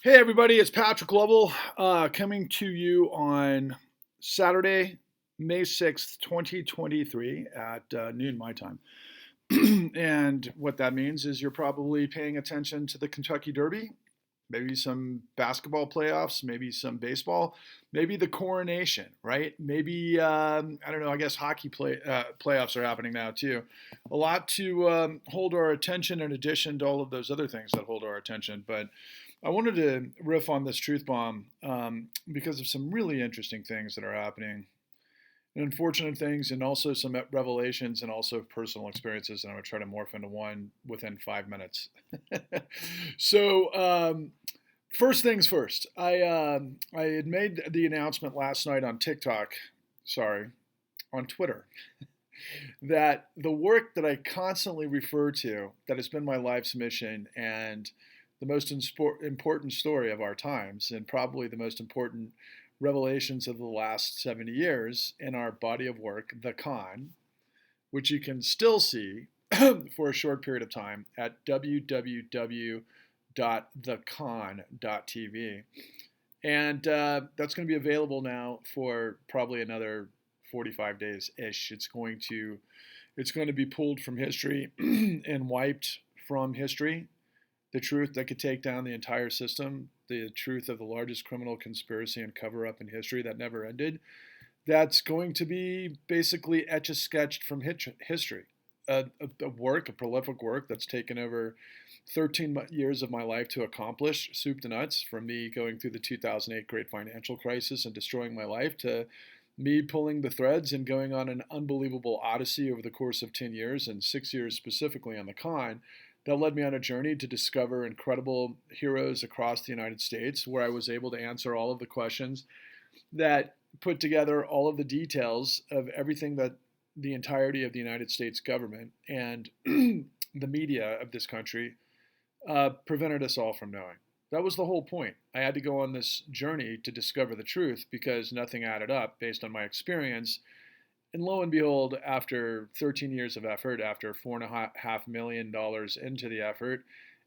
Hey everybody, it's Patrick Lovell coming to you on Saturday, May 6th, 2023 at noon my time. And what that means is you're probably paying attention to the Kentucky Derby, maybe some basketball playoffs, maybe some baseball, maybe the coronation, right? Maybe, I don't know, I guess playoffs are happening now too. A lot to hold our attention in addition to all of those other things that hold our attention. But I wanted to riff on this truth bomb because of some really interesting things that are happening, and unfortunate things, and also some revelations and also personal experiences. And I'm going to try to morph into one within 5 minutes. So, first things first, I had made the announcement last night on TikTok, sorry, on Twitter, that the work that I constantly refer to, that has been my life's mission and the most important story of our times, and probably the most important revelations of the last 70 years in our body of work, The Con, which you can still see for a short period of time at www.thecon.tv. And that's going to be available now for probably another 45 days-ish. It's going to be pulled from history and wiped from history. The truth that could take down the entire system, the truth of the largest criminal conspiracy and cover-up in history that never ended, that's going to be basically etch-a-sketched from history. A prolific work that's taken over 13 years of my life to accomplish, soup to nuts, from me going through the 2008 great financial crisis and destroying my life to me pulling the threads and going on an unbelievable odyssey over the course of 10 years and 6 years specifically on the con that led me on a journey to discover incredible heroes across the United States, where I was able to answer all of the questions that put together all of the details of everything that the entirety of the United States government and the media of this country prevented us all from knowing. That was the whole point. I had to go on this journey to discover the truth because nothing added up based on my experience. And lo and behold, after 13 years of effort, after $4.5 million into the effort,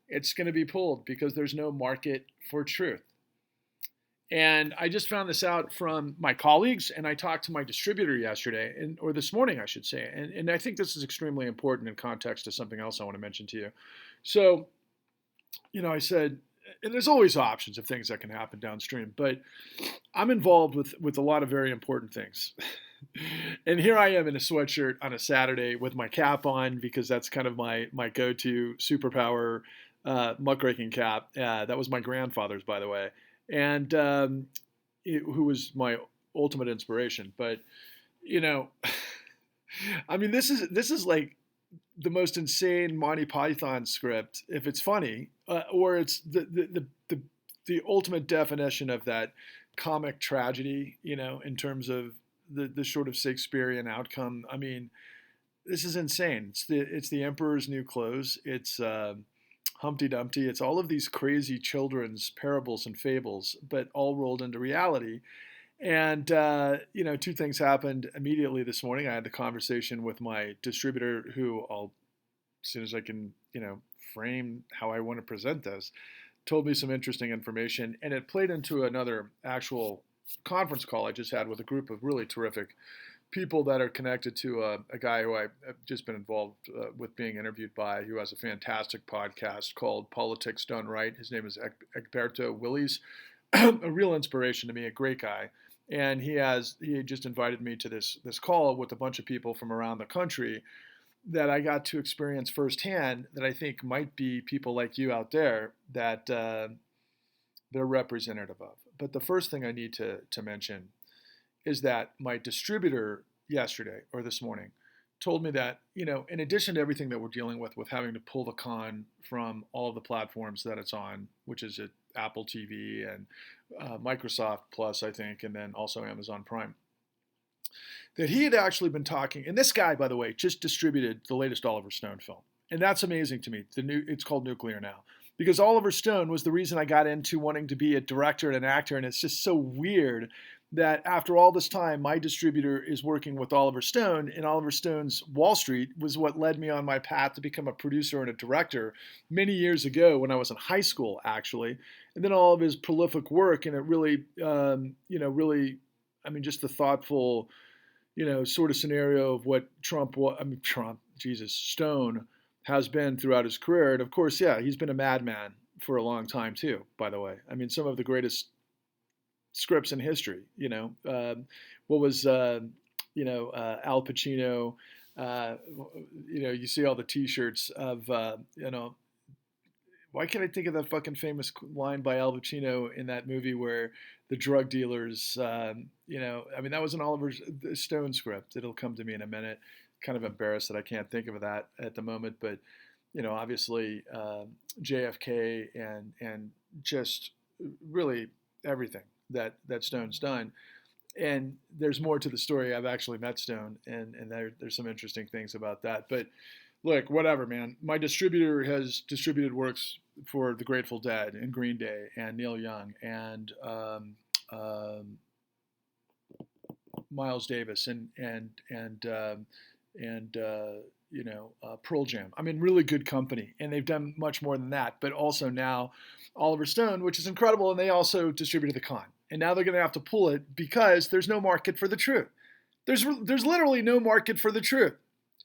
it's going to be pulled because there's no market for truth. And I just found this out from my colleagues, and I talked to my distributor yesterday, or this morning, I should say. And I think this is extremely important in context to something else I want to mention to you. So, I said, and there's always options of things that can happen downstream, but I'm involved with a lot of very important things. And here I am in a sweatshirt on a Saturday with my cap on because that's kind of my go-to superpower muckraking cap. That was my grandfather's, by the way, and who was my ultimate inspiration. But I mean, this is like the most insane Monty Python script if it's funny, or it's the ultimate definition of that comic tragedy. In terms of the sort of Shakespearean outcome. I mean, this is insane. It's the Emperor's New Clothes. It's Humpty Dumpty. It's all of these crazy children's parables and fables, but all rolled into reality. And two things happened immediately this morning. I had the conversation with my distributor, who as soon as I can, frame how I want to present this, told me some interesting information, and it played into another actual conference call I just had with a group of really terrific people that are connected to a guy who I've just been involved with being interviewed by, who has a fantastic podcast called Politics Done Right. His name is Egberto Willies, a real inspiration to me, a great guy. And he just invited me to this call with a bunch of people from around the country that I got to experience firsthand, that I think might be people like you out there that they're representative of. But the first thing I need to mention is that my distributor yesterday or this morning told me that, in addition to everything that we're dealing with having to pull the con from all of the platforms that it's on, which is at Apple TV and Microsoft Plus, I think, and then also Amazon Prime, that he had actually been talking, and this guy, by the way, just distributed the latest Oliver Stone film. And that's amazing to me. It's called Nuclear Now. Because Oliver Stone was the reason I got into wanting to be a director and an actor, and it's just so weird that after all this time, my distributor is working with Oliver Stone, and Oliver Stone's Wall Street was what led me on my path to become a producer and a director many years ago when I was in high school, actually. And then all of his prolific work, and it really, really, I mean, just the thoughtful, sort of scenario of what Stone has been throughout his career. And of course, yeah, he's been a madman for a long time too, by the way. I mean, some of the greatest scripts in history, what was, Al Pacino, you see all the t-shirts of, why can't I think of that fucking famous line by Al Pacino in that movie where the drug dealers, I mean, that was an Oliver Stone script. It'll come to me in a minute. Kind of embarrassed that I can't think of that at the moment, but, obviously JFK and just really everything that Stone's done. And there's more to the story. I've actually met Stone, and there's some interesting things about that. But look, whatever, man. My distributor has distributed works for the Grateful Dead and Green Day and Neil Young and Miles Davis and Pearl Jam. I mean, really good company, and they've done much more than that. But also now Oliver Stone, which is incredible, and they also distributed the Con. And now they're going to have to pull it because there's no market for the truth. There's literally no market for the truth.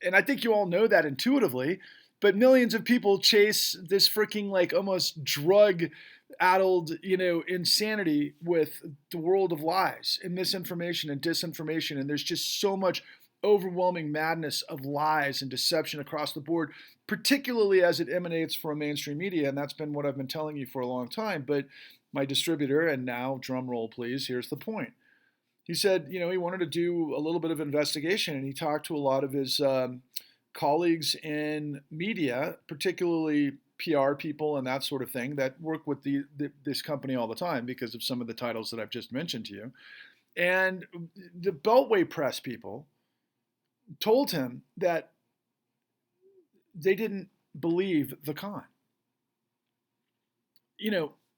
And I think you all know that intuitively, but millions of people chase this freaking like almost drug-addled, insanity with the world of lies and misinformation and disinformation. And there's just so much overwhelming madness of lies and deception across the board, particularly as it emanates from mainstream media. And that's been what I've been telling you for a long time. But my distributor, and now drum roll please, here's the point. He said, he wanted to do a little bit of investigation, and he talked to a lot of his colleagues in media, particularly PR people and that sort of thing, that work with this company all the time because of some of the titles that I've just mentioned to you. And the Beltway press people told him that they didn't believe the Con.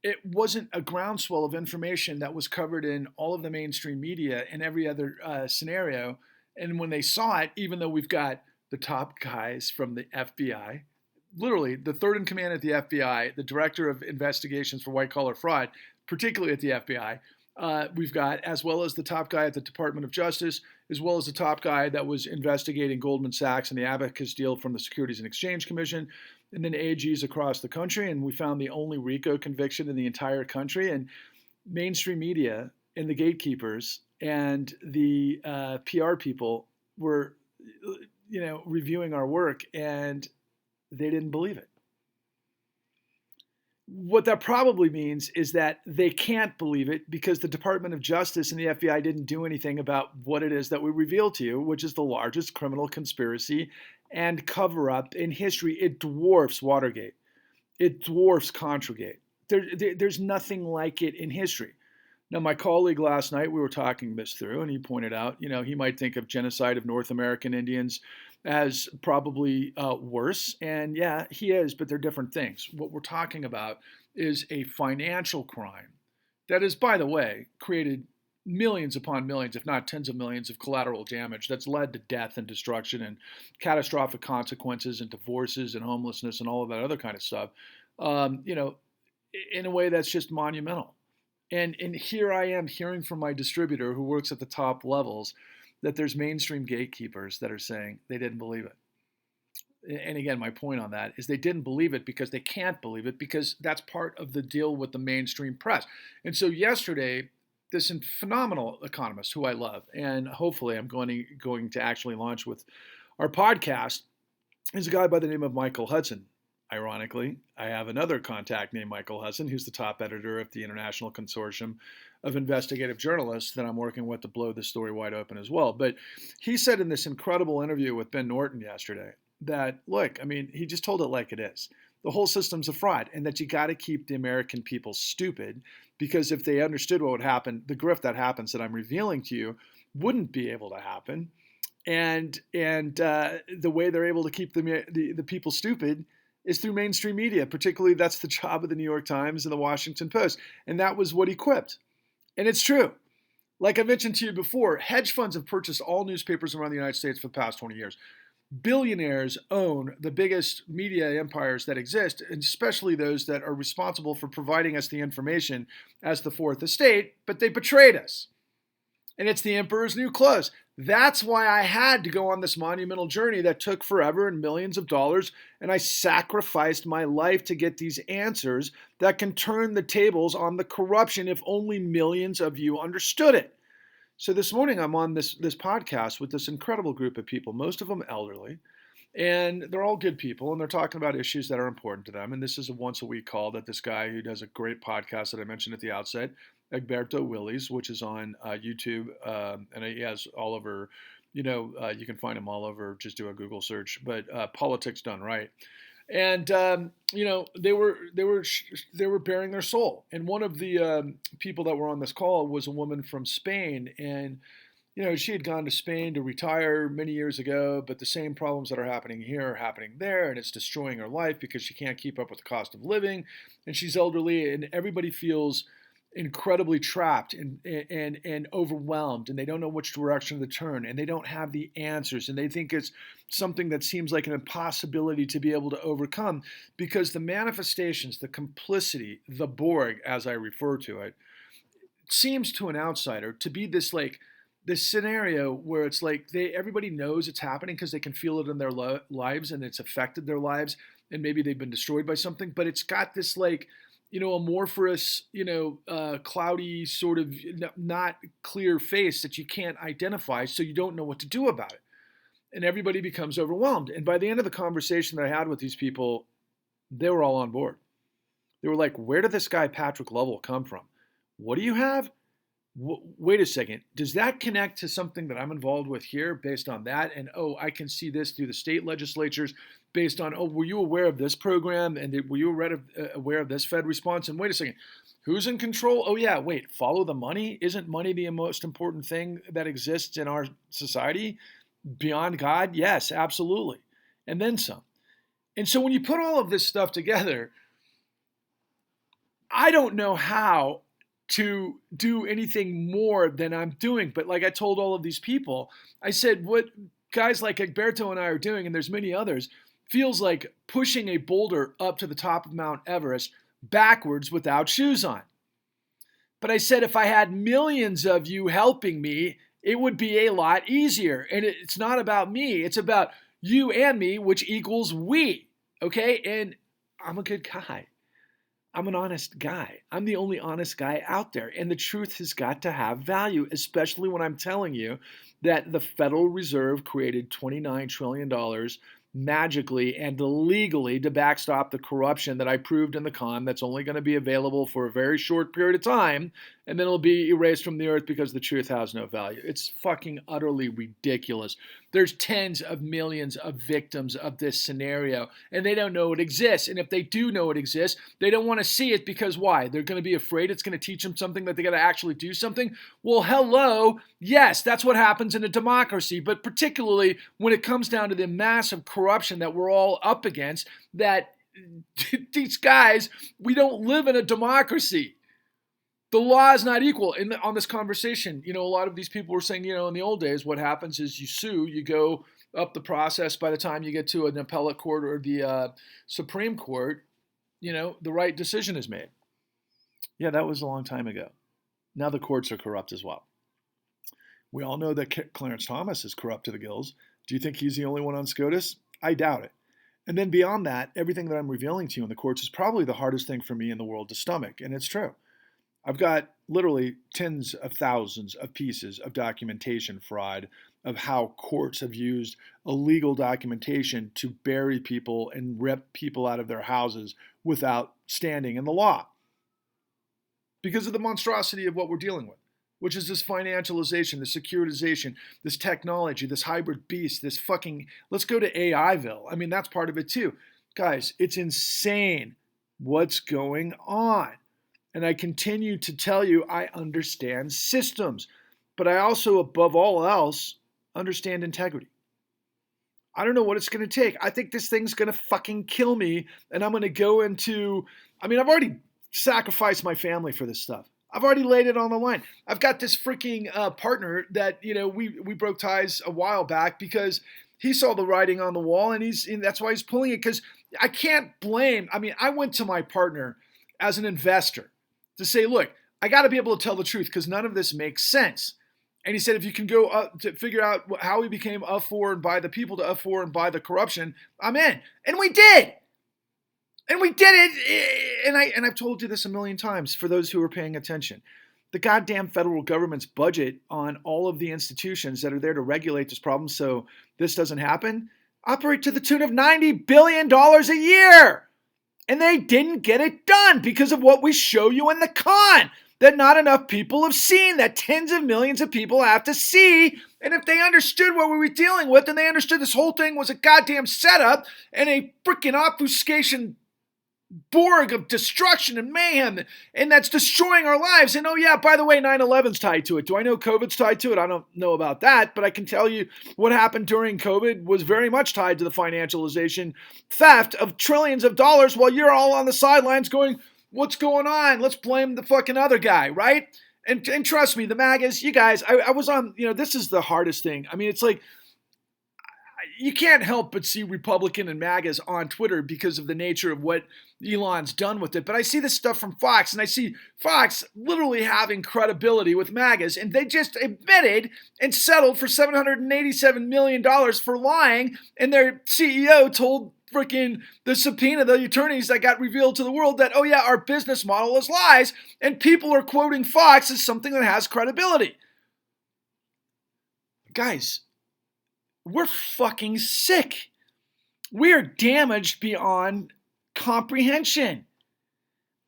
It wasn't a groundswell of information that was covered in all of the mainstream media and every other scenario. And when they saw it, even though we've got the top guys from the FBI, literally the third in command at the FBI, the director of investigations for white collar fraud, particularly at the FBI, we've got, as well as the top guy at the Department of Justice, as well as the top guy that was investigating Goldman Sachs and the Abacus deal from the Securities and Exchange Commission, and then AGs across the country. And we found the only RICO conviction in the entire country. And mainstream media and the gatekeepers and the PR people were, reviewing our work, and they didn't believe it. What that probably means is that they can't believe it because the Department of Justice and the FBI didn't do anything about what it is that we revealed to you, which is the largest criminal conspiracy and cover-up in history. It dwarfs Watergate. It dwarfs Contragate. There's nothing like it in history. Now, my colleague last night, we were talking this through, and he pointed out, he might think of genocide of North American Indians as probably worse. And yeah, he is, but they're different things. What we're talking about is a financial crime that has, by the way, created millions upon millions, if not tens of millions of collateral damage that's led to death and destruction and catastrophic consequences and divorces and homelessness and all of that other kind of stuff, in a way that's just monumental. And here I am hearing from my distributor who works at the top levels that there's mainstream gatekeepers that are saying they didn't believe it. And again, my point on that is they didn't believe it because they can't believe it because that's part of the deal with the mainstream press. And so yesterday, this phenomenal economist who I love, and hopefully I'm going to actually launch with our podcast, is a guy by the name of Michael Hudson. Ironically, I have another contact named Michael Hudson, who's the top editor of the International Consortium of Investigative Journalists that I'm working with to blow this story wide open as well. But he said in this incredible interview with Ben Norton yesterday that, look, I mean, he just told it like it is. The whole system's a fraud, and that you got to keep the American people stupid, because if they understood what would happen, the grift that happens that I'm revealing to you wouldn't be able to happen. And the way they're able to keep the people stupid is through mainstream media. Particularly, that's the job of the New York Times and the Washington Post. And that was what he quipped. And it's true. Like I mentioned to you before, hedge funds have purchased all newspapers around the United States for the past 20 years. Billionaires own the biggest media empires that exist, and especially those that are responsible for providing us the information as the fourth estate, but they betrayed us. And it's the emperor's new clothes. That's why I had to go on this monumental journey that took forever and millions of dollars, and I sacrificed my life to get these answers that can turn the tables on the corruption if only millions of you understood it. So this morning I'm on this podcast with this incredible group of people, most of them elderly, and they're all good people, and they're talking about issues that are important to them. And this is a once a week call that this guy who does a great podcast that I mentioned at the outset, Egberto Willies, which is on YouTube, and he has all over, you can find him all over. Just do a Google search. But Politics Done Right, and they were bearing their soul. And one of the people that were on this call was a woman from Spain, and she had gone to Spain to retire many years ago, but the same problems that are happening here are happening there, and it's destroying her life because she can't keep up with the cost of living, and she's elderly, and everybody feels incredibly trapped and overwhelmed, and they don't know which direction to turn, and they don't have the answers, and they think it's something that seems like an impossibility to be able to overcome because the manifestations, the complicity, the Borg, as I refer to it, seems to an outsider to be this scenario where it's like everybody knows it's happening because they can feel it in their lives and it's affected their lives, and maybe they've been destroyed by something, but it's got this amorphous, cloudy sort of not clear face that you can't identify, so you don't know what to do about it. And everybody becomes overwhelmed. And by the end of the conversation that I had with these people, they were all on board. They were like, where did this guy Patrick Lovell come from? What do you have? Wait a second. Does that connect to something that I'm involved with here based on that? And, I can see this through the state legislatures based on, were you aware of this program? And were you aware of this Fed response? And wait a second, who's in control? Oh, yeah, wait, follow the money? Isn't money the most important thing that exists in our society? Beyond God? Yes, absolutely. And then some. And so when you put all of this stuff together, I don't know how to do anything more than I'm doing. But like I told all of these people, I said, what guys like Egberto and I are doing, and there's many others, feels like pushing a boulder up to the top of Mount Everest backwards without shoes on. But I said, if I had millions of you helping me, it would be a lot easier. And it's not about me. It's about you and me, which equals we. Okay? And I'm a good guy. I'm an honest guy. I'm the only honest guy out there. And the truth has got to have value, especially when I'm telling you that the Federal Reserve created $29 trillion magically and legally to backstop the corruption that I proved in the con that's only going to be available for a very short period of time, and then it'll be erased from the earth because the truth has no value. It's fucking utterly ridiculous. There's tens of millions of victims of this scenario, and they don't know it exists. And if they do know it exists, they don't want to see it because why? They're going to be afraid it's going to teach them something that they got to actually do something? Well, hello. Yes, that's what happens in a democracy, but particularly when it comes down to the massive corruption that we're all up against, that these guys, we don't live in a democracy. The law is not equal. On this conversation, a lot of these people were saying, in the old days, what happens is you sue, you go up the process. By the time you get to an appellate court or the Supreme Court, the right decision is made. Yeah, that was a long time ago. Now the courts are corrupt as well. We all know that Clarence Thomas is corrupt to the gills. Do you think he's the only one on SCOTUS? I doubt it. And then beyond that, everything that I'm revealing to you in the courts is probably the hardest thing for me in the world to stomach, and it's true. I've got literally tens of thousands of pieces of documentation fraud of how courts have used illegal documentation to bury people and rip people out of their houses without standing in the law. Because of the monstrosity of what we're dealing with, which is this financialization, this securitization, this technology, this hybrid beast, this fucking, let's go to AIville. I mean, that's part of it too. Guys, it's insane what's going on. And I continue to tell you, I understand systems, but I also, above all else, understand integrity. I don't know what it's going to take. I think this thing's going to fucking kill me, and I'm going to go into, I've already sacrificed my family for this stuff. I've already laid it on the line. I've got this freaking partner that, we broke ties a while back because he saw the writing on the wall, and that's why he's pulling it, because I can't blame. I mean, I went to my partner as an investor to say, look, I got to be able to tell the truth because none of this makes sense. And he said, if you can go up to figure out how we became of for and by the people to of for and by the corruption, I'm in. And we did. And we did it. And I've told you this a million times for those who are paying attention. The goddamn federal government's budget on all of the institutions that are there to regulate this problem so this doesn't happen operate to the tune of $90 billion a year. And they didn't get it done because of what we show you in the con that not enough people have seen, that tens of millions of people have to see. And if they understood what we were dealing with, and they understood this whole thing was a goddamn setup and a freaking obfuscation Borg of destruction and mayhem, and that's destroying our lives. And oh yeah, by the way, 9/11's tied to it. Do I know COVID's tied to it? I don't know about that, but I can tell you what happened during COVID was very much tied to the financialization theft of trillions of dollars while you're all on the sidelines going, what's going on? Let's blame the fucking other guy, right? And trust me, the MAGAs, you guys, I was on, this is the hardest thing. I mean, it's like, you can't help but see Republican and MAGAs on Twitter because of the nature of what Elon's done with it. But I see this stuff from Fox, and I see Fox literally having credibility with MAGAs, and they just admitted and settled for $787 million for lying, and their CEO told freaking the subpoena, the attorneys that got revealed to the world that, oh yeah, our business model is lies, and people are quoting Fox as something that has credibility. Guys, we're fucking sick. We are damaged beyond comprehension.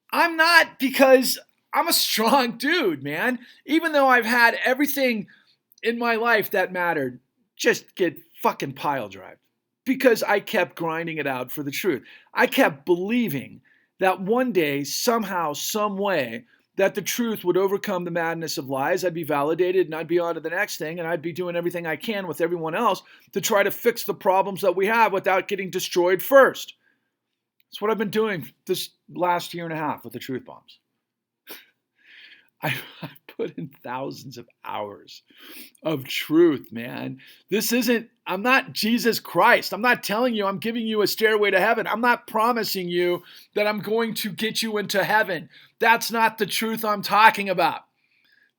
I'm not, because I'm a strong dude, man. Even though I've had everything in my life that mattered just get fucking pile drived because I kept grinding it out for the truth. I kept believing that one day, somehow, some way, that the truth would overcome the madness of lies. I'd be validated and I'd be on to the next thing, and I'd be doing everything I can with everyone else to try to fix the problems that we have without getting destroyed first. That's what I've been doing this last year and a half with the truth bombs. I put in thousands of hours of truth, man. I'm not Jesus Christ. I'm not telling you I'm giving you a stairway to heaven. I'm not promising you that I'm going to get you into heaven. That's not the truth I'm talking about.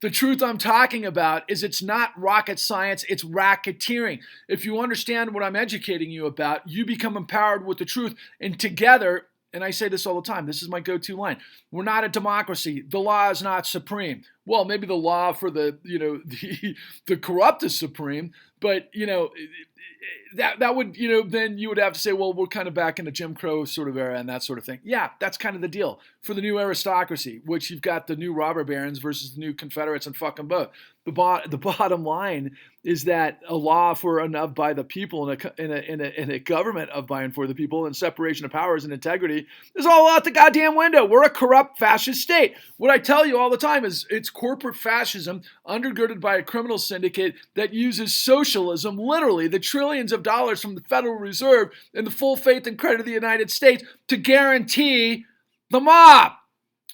The truth I'm talking about is it's not rocket science, it's racketeering. If you understand what I'm educating you about, you become empowered with the truth, and together, and I say this all the time, this is my go-to line, we're not a democracy. The law is not supreme. Well, maybe the law for the corrupt is supreme, but, that would, then you would have to say, well, we're kind of back in the Jim Crow sort of era and that sort of thing. Yeah, that's kind of the deal for the new aristocracy, which you've got the new robber barons versus the new Confederates and fucking both. The bottom line is that a law for and of by the people in a government of by and for the people and separation of powers and integrity is all out the goddamn window. We're a corrupt fascist state. What I tell you all the time is it's corporate fascism undergirded by a criminal syndicate that uses socialism, literally the trillions of dollars from the Federal Reserve and the full faith and credit of the United States to guarantee the mob.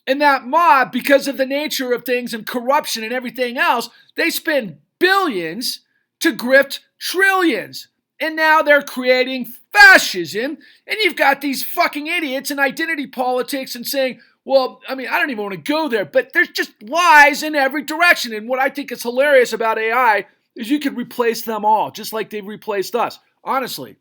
And that mob, because of the nature of things and corruption and everything else, they spend billions to grift trillions. And now they're creating fascism. And you've got these fucking idiots in identity politics and saying, well, I mean, I don't even want to go there, but there's just lies in every direction. And what I think is hilarious about AI is you could replace them all, just like they've replaced us. Honestly.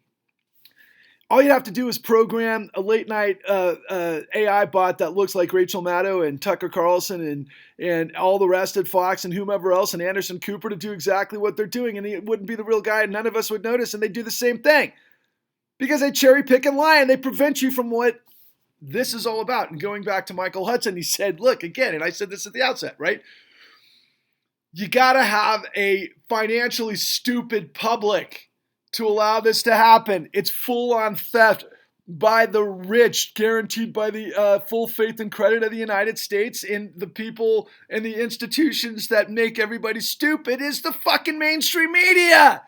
All you have to do is program a late night AI bot that looks like Rachel Maddow and Tucker Carlson and all the rest at Fox and whomever else and Anderson Cooper to do exactly what they're doing. And it wouldn't be the real guy and none of us would notice. And they do the same thing because they cherry pick and lie and they prevent you from what this is all about. And going back to Michael Hudson, he said, look, again, and I said this at the outset, right? You got to have a financially stupid public to allow this to happen. It's full-on theft by the rich, guaranteed by the full faith and credit of the United States, and the people and the institutions that make everybody stupid is the fucking mainstream media.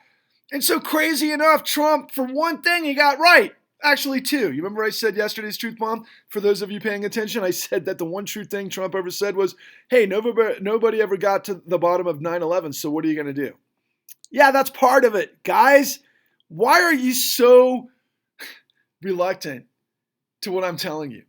And so crazy enough, Trump, for one thing, he got right. Actually, two. You remember I said yesterday's truth bomb? For those of you paying attention, I said that the one true thing Trump ever said was, hey, nobody ever got to the bottom of 9/11, so what are you going to do? Yeah, that's part of it. Guys, why are you so reluctant to what I'm telling you?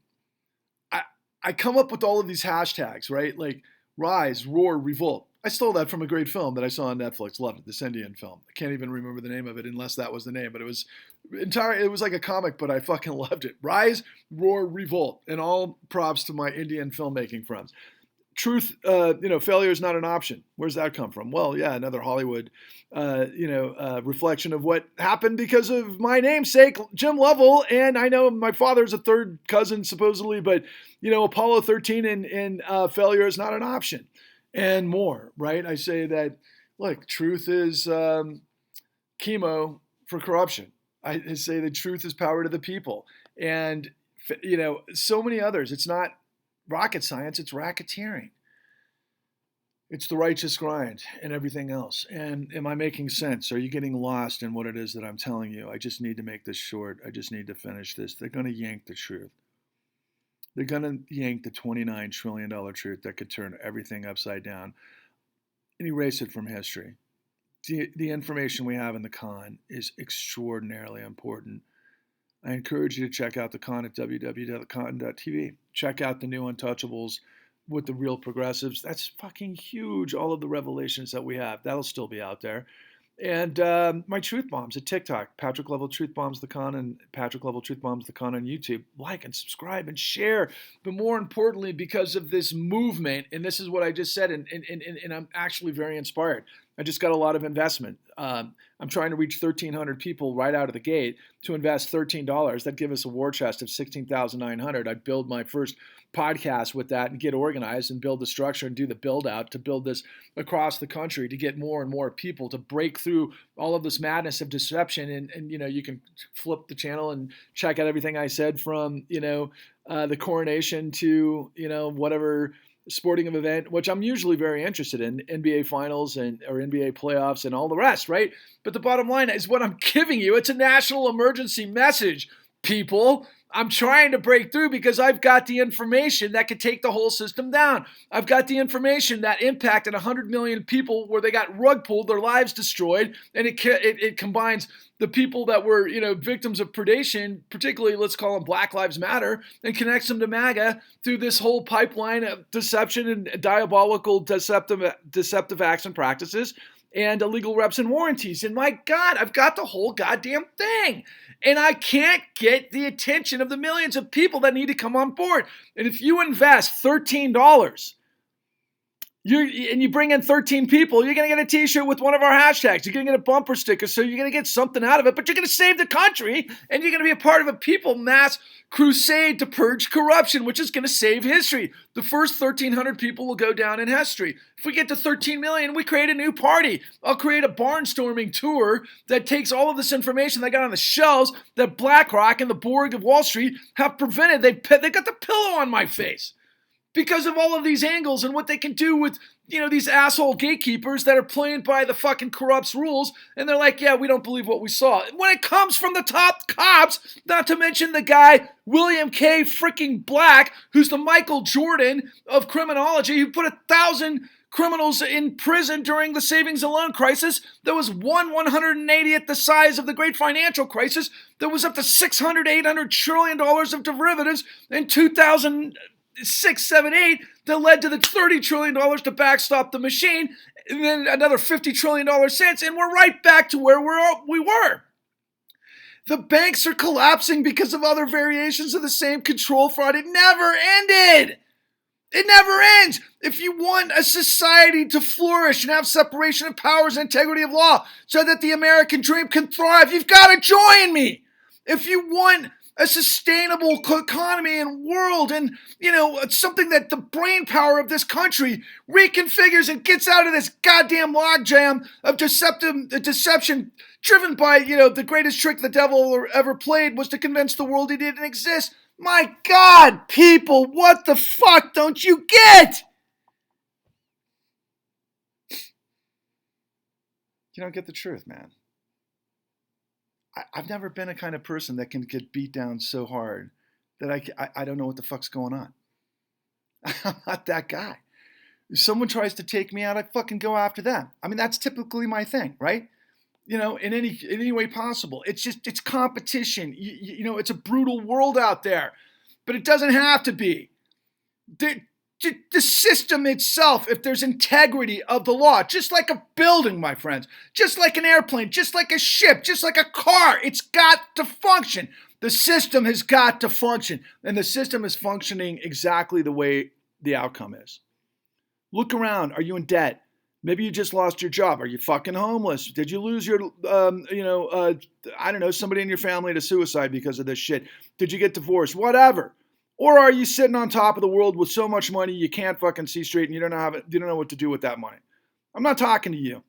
I come up with all of these hashtags, right? Like rise, roar, revolt. I stole that from a great film that I saw on Netflix. Loved it, this Indian film. I can't even remember the name of it unless that was the name, but it was like a comic, but I fucking loved it. Rise, roar, revolt, and all props to my Indian filmmaking friends. Truth, failure is not an option. Where's that come from? Well, yeah, another Hollywood, reflection of what happened because of my namesake, Jim Lovell. And I know my father's a third cousin, supposedly, but, Apollo 13 and failure is not an option. And more, right? I say that, look, truth is chemo for corruption. I say that truth is power to the people. And, so many others. It's not rocket science, it's racketeering. It's the righteous grind and everything else. And am I making sense? Are you getting lost in what it is that I'm telling you? I just need to make this short. I just need to finish this. They're going to yank the truth. They're going to yank the $29 trillion truth that could turn everything upside down and erase it from history. The information we have in the con is extraordinarily important. I encourage you to check out the con at www.con.tv. Check out the new Untouchables with the real progressives. That's fucking huge. All of the revelations that we have, that'll still be out there. And my truth bombs at TikTok, Patrick Lovell Truth Bombs the Con, and Patrick Lovell Truth Bombs the Con on YouTube. Like and subscribe and share. But more importantly, because of this movement, and this is what I just said, and I'm actually very inspired. I just got a lot of investment. I'm trying to reach 1,300 people right out of the gate to invest $13. That'd give us a war chest of $16,900. I'd build my first podcast with that and get organized and build the structure and do the build out to build this across the country to get more and more people to break through all of this madness of deception. And you can flip the channel and check out everything I said from, the coronation to, whatever sporting event, which I'm usually very interested in, NBA finals or NBA playoffs and all the rest, right? But the bottom line is what I'm giving you. It's a national emergency message, people. I'm trying to break through because I've got the information that could take the whole system down. I've got the information that impacted 100 million people where they got rug pulled, their lives destroyed, and it combines the people that were, victims of predation, particularly let's call them Black Lives Matter, and connects them to MAGA through this whole pipeline of deception and diabolical deceptive acts and practices and illegal reps and warranties. And my God, I've got the whole goddamn thing. And I can't get the attention of the millions of people that need to come on board. And if you invest $13, and you bring in 13 people, you're going to get a t-shirt with one of our hashtags. You're going to get a bumper sticker, so you're going to get something out of it, but you're going to save the country, and you're going to be a part of a people mass crusade to purge corruption, which is going to save history. The first 1,300 people will go down in history. If we get to 13 million, we create a new party. I'll create a barnstorming tour that takes all of this information they got on the shelves that BlackRock and the Borg of Wall Street have prevented. They got the pillow on my face because of all of these angles and what they can do with, these asshole gatekeepers that are playing by the fucking corrupt's rules. And they're like, yeah, we don't believe what we saw. When it comes from the top cops, not to mention the guy, William K. freaking Black, who's the Michael Jordan of criminology, who put 1,000 criminals in prison during the savings and loan crisis. There was 1/180th the size of the great financial crisis. There was up to $600-800 trillion of derivatives in 2006, 7, 8 that led to the $30 trillion to backstop the machine, and then another $50 trillion since, and we're right back to where we were. The banks are collapsing because of other variations of the same control fraud. It never ended. It never ends. If you want a society to flourish and have separation of powers and integrity of law so that the American dream can thrive, you've got to join me. If you want a sustainable economy and world and, something that the brain power of this country reconfigures and gets out of this goddamn logjam of deception driven by, the greatest trick the devil ever played was to convince the world he didn't exist. My God, people, what the fuck don't you get? You don't get the truth, man. I've never been a kind of person that can get beat down so hard that I don't know what the fuck's going on. I'm not that guy. If someone tries to take me out, I fucking go after them. I mean, that's typically my thing, right? In any way possible. It's competition. It's a brutal world out there, but it doesn't have to be. The system itself, if there's integrity of the law, just like a building, my friends, just like an airplane, just like a ship, just like a car, it's got to function. The system has got to function, and the system is functioning exactly the way the outcome is. Look around. Are you in debt? Maybe you just lost your job. Are you fucking homeless? Did you lose your, I don't know, somebody in your family to suicide because of this shit? Did you get divorced? Whatever. Or are you sitting on top of the world with so much money you can't fucking see straight and you don't know what to do with that money? I'm not talking to you.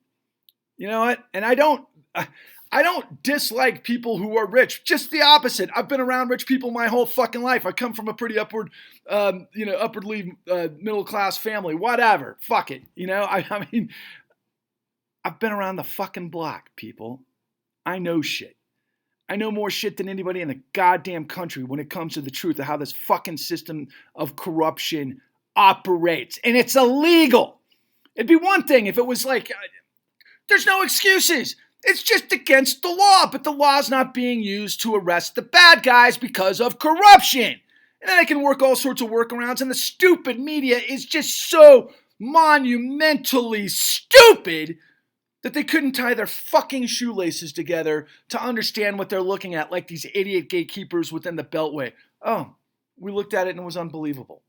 You know what? And I don't dislike people who are rich. Just the opposite. I've been around rich people my whole fucking life. I come from a pretty upwardly middle class family. Whatever. Fuck it. I mean, I've been around the fucking block, people. I know shit. I know more shit than anybody in the goddamn country when it comes to the truth of how this fucking system of corruption operates. And it's illegal. It'd be one thing if it was like, there's no excuses. It's just against the law, but the law's not being used to arrest the bad guys because of corruption. And then they can work all sorts of workarounds, and the stupid media is just so monumentally stupid that they couldn't tie their fucking shoelaces together to understand what they're looking at, like these idiot gatekeepers within the Beltway. Oh, we looked at it and it was unbelievable.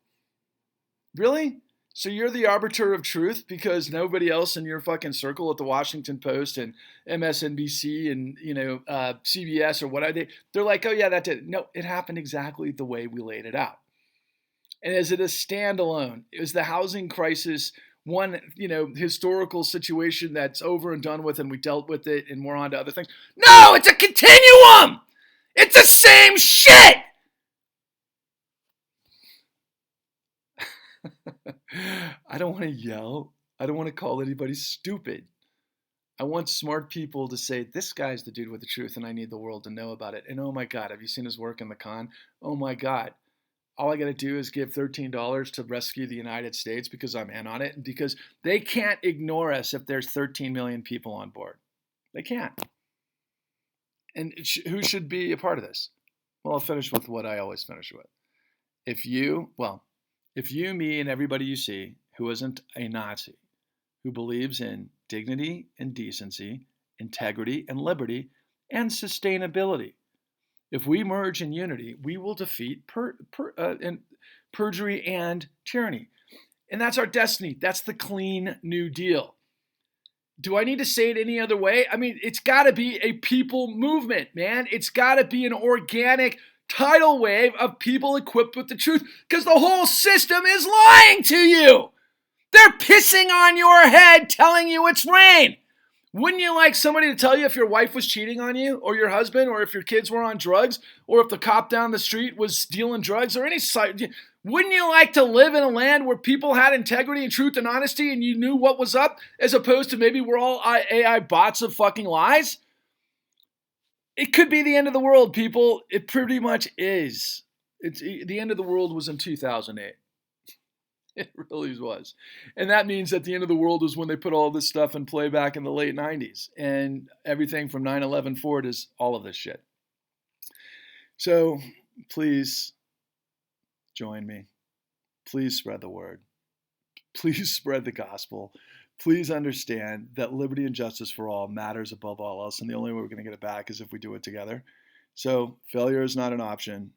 Really? So you're the arbiter of truth because nobody else in your fucking circle at the Washington Post and MSNBC and, CBS or what are they? They're like, oh yeah, that did. No, it happened exactly the way we laid it out. And is it a standalone? Is the housing crisis one, historical situation that's over and done with and we dealt with it and we're on to other things? No, it's a continuum. It's the same shit. I don't want to yell. I don't want to call anybody stupid. I want smart people to say, this guy's the dude with the truth and I need the world to know about it. And oh my God, have you seen his work in the con? Oh my God. All I got to do is give $13 to rescue the United States because I'm in on it and because they can't ignore us if there's 13 million people on board. They can't. And who should be a part of this? Well, I'll finish with what I always finish with. If you, me, and everybody you see who isn't a Nazi, who believes in dignity and decency, integrity and liberty, and sustainability, if we merge in unity, we will defeat perjury and tyranny. And that's our destiny. That's the clean New Deal. Do I need to say it any other way? I mean, it's got to be a people movement, man. It's got to be an organic tidal wave of people equipped with the truth because the whole system is lying to you. They're pissing on your head telling you it's rain. Wouldn't you like somebody to tell you if your wife was cheating on you or your husband or if your kids were on drugs or if the cop down the street was dealing drugs or any side? Wouldn't you like to live in a land where people had integrity and truth and honesty and you knew what was up as opposed to maybe we're all AI bots of fucking lies? It could be the end of the world, people. It pretty much is. The end of the world was in 2008. It really was. And that means that the end of the world is when they put all this stuff in play back in the late 90s. And everything from 9/11 forward is all of this shit. So please join me. Please spread the word. Please spread the gospel. Please understand that liberty and justice for all matters above all else. And the only way we're going to get it back is if we do it together. So failure is not an option.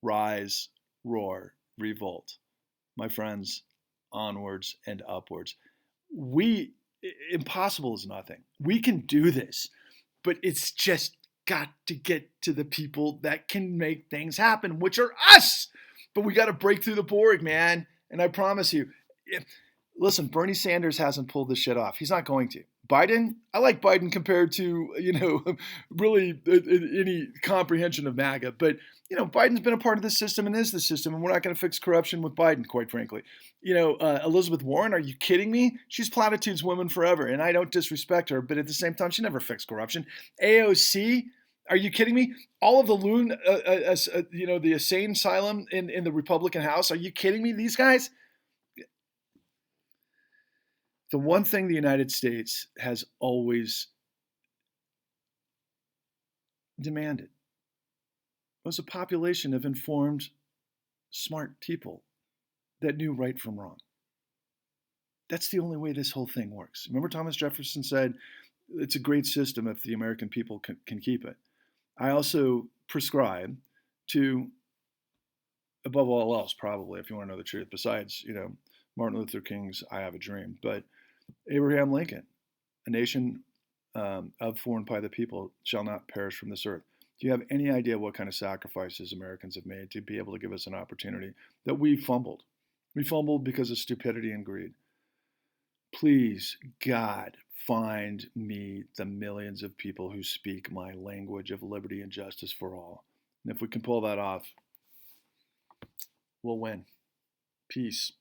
Rise, roar, revolt. My friends, onwards and upwards. Impossible is nothing. We can do this, but it's just got to get to the people that can make things happen, which are us. But we got to break through the Borg, man. And I promise you, listen, Bernie Sanders hasn't pulled this shit off. He's not going to. Biden, I like Biden compared to, really any comprehension of MAGA. But, Biden's been a part of the system and is the system. And we're not going to fix corruption with Biden, quite frankly. Elizabeth Warren, are you kidding me? She's platitudes woman forever. And I don't disrespect her. But at the same time, she never fixed corruption. AOC, Are you kidding me? All of the the insane asylum in the Republican House. Are you kidding me? These guys. The one thing the United States has always demanded was a population of informed, smart people that knew right from wrong. That's the only way this whole thing works. Remember, Thomas Jefferson said, it's a great system if the American people can keep it. I also prescribe to, above all else, probably, if you want to know the truth, besides, Martin Luther King's I Have a Dream, but Abraham Lincoln, a nation of for and by the people shall not perish from this earth. Do you have any idea what kind of sacrifices Americans have made to be able to give us an opportunity that we fumbled? We fumbled because of stupidity and greed. Please, God, find me the millions of people who speak my language of liberty and justice for all. And if we can pull that off, we'll win. Peace.